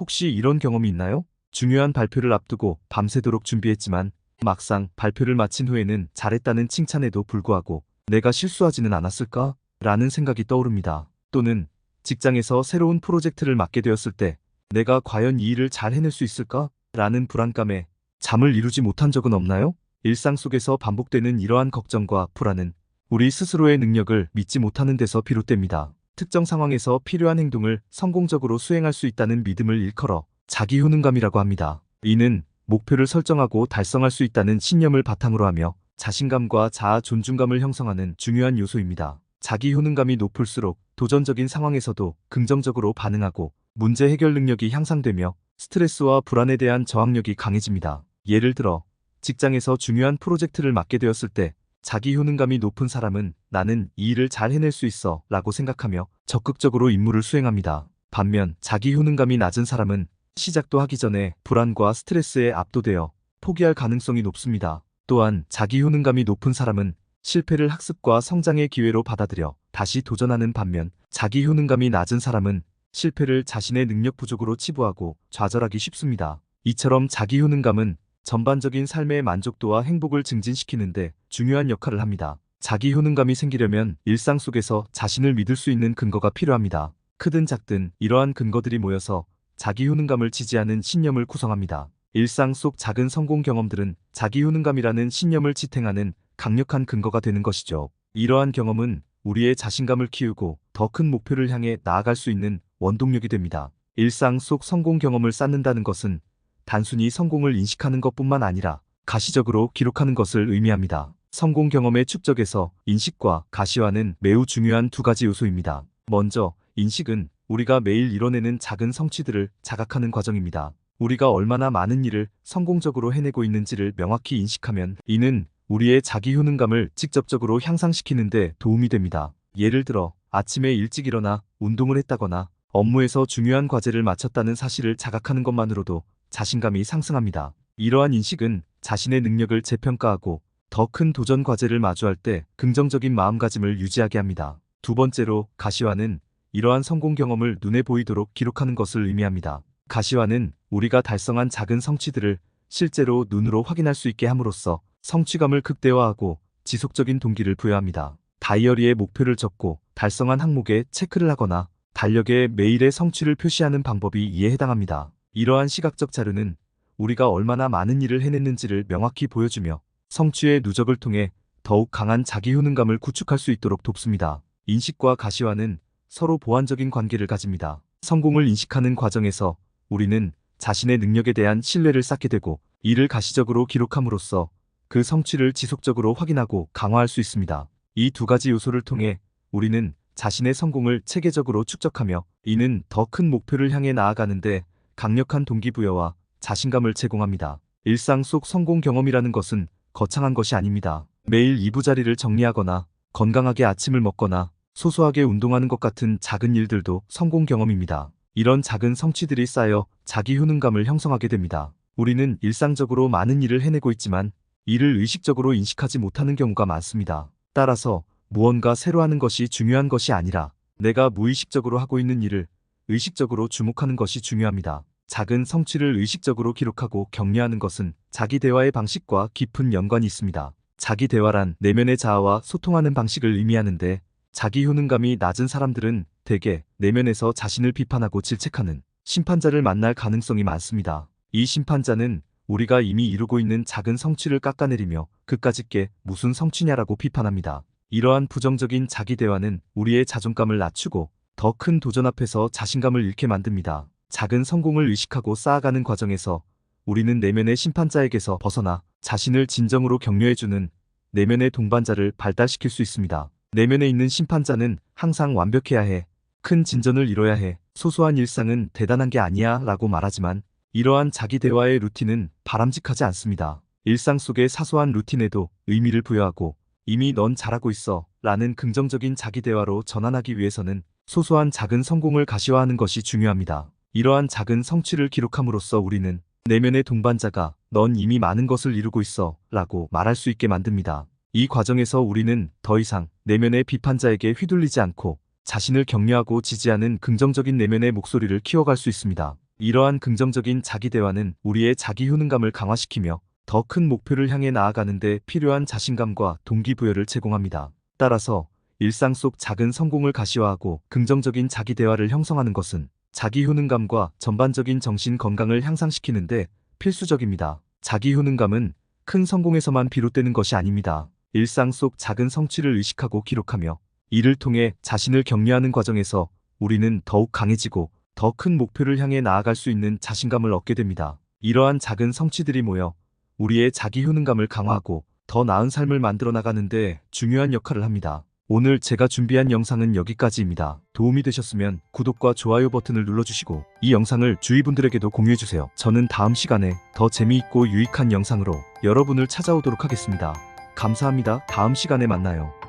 혹시 이런 경험이 있나요? 중요한 발표를 앞두고 밤새도록 준비했지만 막상 발표를 마친 후에는 잘했다는 칭찬에도 불구하고 내가 실수하지는 않았을까? 라는 생각이 떠오릅니다. 또는 직장에서 새로운 프로젝트를 맡게 되었을 때 내가 과연 이 일을 잘 해낼 수 있을까? 라는 불안감에 잠을 이루지 못한 적은 없나요? 일상 속에서 반복되는 이러한 걱정과 불안은 우리 스스로의 능력을 믿지 못하는 데서 비롯됩니다. 특정 상황에서 필요한 행동을 성공적으로 수행할 수 있다는 믿음을 일컬어 자기 효능감이라고 합니다. 이는 목표를 설정하고 달성할 수 있다는 신념을 바탕으로 하며 자신감과 자아 존중감을 형성하는 중요한 요소입니다. 자기 효능감이 높을수록 도전적인 상황에서도 긍정적으로 반응하고 문제 해결 능력이 향상되며 스트레스와 불안에 대한 저항력이 강해집니다. 예를 들어 직장에서 중요한 프로젝트를 맡게 되었을 때 자기 효능감이 높은 사람은 나는 이 일을 잘 해낼 수 있어 라고 생각하며 적극적으로 임무를 수행합니다. 반면 자기 효능감이 낮은 사람은 시작도 하기 전에 불안과 스트레스에 압도되어 포기할 가능성이 높습니다. 또한 자기 효능감이 높은 사람은 실패를 학습과 성장의 기회로 받아들여 다시 도전하는 반면 자기 효능감이 낮은 사람은 실패를 자신의 능력 부족으로 치부하고 좌절하기 쉽습니다. 이처럼 자기 효능감은 전반적인 삶의 만족도와 행복을 증진시키는데 중요한 역할을 합니다. 자기 효능감이 생기려면 일상 속에서 자신을 믿을 수 있는 근거가 필요합니다. 크든 작든 이러한 근거들이 모여서 자기 효능감을 지지하는 신념을 구성합니다. 일상 속 작은 성공 경험들은 자기 효능감이라는 신념을 지탱하는 강력한 근거가 되는 것이죠. 이러한 경험은 우리의 자신감을 키우고 더 큰 목표를 향해 나아갈 수 있는 원동력이 됩니다. 일상 속 성공 경험을 쌓는다는 것은 단순히 성공을 인식하는 것뿐만 아니라 가시적으로 기록하는 것을 의미합니다. 성공 경험의 축적에서 인식과 가시화는 매우 중요한 두 가지 요소입니다. 먼저 인식은 우리가 매일 이뤄내는 작은 성취들을 자각하는 과정입니다. 우리가 얼마나 많은 일을 성공적으로 해내고 있는지를 명확히 인식하면 이는 우리의 자기 효능감을 직접적으로 향상시키는 데 도움이 됩니다. 예를 들어 아침에 일찍 일어나 운동을 했다거나 업무에서 중요한 과제를 마쳤다는 사실을 자각하는 것만으로도 자신감이 상승합니다. 이러한 인식은 자신의 능력을 재평가하고 더 큰 도전 과제를 마주할 때 긍정적인 마음가짐을 유지하게 합니다. 두 번째로 가시화는 이러한 성공 경험을 눈에 보이도록 기록하는 것을 의미합니다. 가시화는 우리가 달성한 작은 성취들을 실제로 눈으로 확인할 수 있게 함으로써 성취감을 극대화하고 지속적인 동기를 부여합니다. 다이어리에 목표를 적고 달성한 항목에 체크를 하거나 달력에 매일의 성취를 표시하는 방법이 이에 해당합니다. 이러한 시각적 자료는 우리가 얼마나 많은 일을 해냈는지를 명확히 보여주며 성취의 누적을 통해 더욱 강한 자기 효능감을 구축할 수 있도록 돕습니다. 인식과 가시화는 서로 보완적인 관계를 가집니다. 성공을 인식하는 과정에서 우리는 자신의 능력에 대한 신뢰를 쌓게 되고 이를 가시적으로 기록함으로써 그 성취를 지속적으로 확인하고 강화할 수 있습니다. 이 두 가지 요소를 통해 우리는 자신의 성공을 체계적으로 축적하며 이는 더 큰 목표를 향해 나아가는데 강력한 동기부여와 자신감을 제공합니다. 일상 속 성공 경험이라는 것은 거창한 것이 아닙니다. 매일 이부자리를 정리하거나 건강하게 아침을 먹거나 소소하게 운동하는 것 같은 작은 일들도 성공 경험입니다. 이런 작은 성취들이 쌓여 자기 효능감을 형성하게 됩니다. 우리는 일상적으로 많은 일을 해내고 있지만 이를 의식적으로 인식하지 못하는 경우가 많습니다. 따라서 무언가 새로 하는 것이 중요한 것이 아니라 내가 무의식적으로 하고 있는 일을 의식적으로 주목하는 것이 중요합니다. 작은 성취를 의식적으로 기록하고 격려하는 것은 자기 대화의 방식과 깊은 연관이 있습니다. 자기 대화란 내면의 자아와 소통하는 방식을 의미하는데 자기 효능감이 낮은 사람들은 대개 내면에서 자신을 비판하고 질책하는 심판자를 만날 가능성이 많습니다. 이 심판자는 우리가 이미 이루고 있는 작은 성취를 깎아내리며 그까짓 게 무슨 성취냐라고 비판합니다. 이러한 부정적인 자기 대화는 우리의 자존감을 낮추고 더 큰 도전 앞에서 자신감을 잃게 만듭니다. 작은 성공을 의식하고 쌓아가는 과정에서 우리는 내면의 심판자에게서 벗어나 자신을 진정으로 격려해주는 내면의 동반자를 발달시킬 수 있습니다. 내면에 있는 심판자는 항상 완벽해야 해, 큰 진전을 이뤄야 해, 소소한 일상은 대단한 게 아니야 라고 말하지만 이러한 자기 대화의 루틴은 바람직하지 않습니다. 일상 속의 사소한 루틴에도 의미를 부여하고 이미 넌 잘하고 있어 라는 긍정적인 자기 대화로 전환하기 위해서는 소소한 작은 성공을 가시화하는 것이 중요합니다. 이러한 작은 성취를 기록함으로써 우리는 내면의 동반자가 넌 이미 많은 것을 이루고 있어 라고 말할 수 있게 만듭니다. 이 과정에서 우리는 더 이상 내면의 비판자에게 휘둘리지 않고 자신을 격려하고 지지하는 긍정적인 내면의 목소리를 키워갈 수 있습니다. 이러한 긍정적인 자기 대화는 우리의 자기 효능감을 강화시키며 더 큰 목표를 향해 나아가는 데 필요한 자신감과 동기부여를 제공합니다. 따라서 일상 속 작은 성공을 가시화하고 긍정적인 자기 대화를 형성하는 것은 자기 효능감과 전반적인 정신 건강을 향상시키는데 필수적입니다. 자기 효능감은 큰 성공에서만 비롯되는 것이 아닙니다. 일상 속 작은 성취를 의식하고 기록하며 이를 통해 자신을 격려하는 과정에서 우리는 더욱 강해지고 더 큰 목표를 향해 나아갈 수 있는 자신감을 얻게 됩니다. 이러한 작은 성취들이 모여 우리의 자기 효능감을 강화하고 더 나은 삶을 만들어 나가는데 중요한 역할을 합니다. 오늘 제가 준비한 영상은 여기까지입니다. 도움이 되셨으면 구독과 좋아요 버튼을 눌러주시고 이 영상을 주위 분들에게도 공유해주세요. 저는 다음 시간에 더 재미있고 유익한 영상으로 여러분을 찾아오도록 하겠습니다. 감사합니다. 다음 시간에 만나요.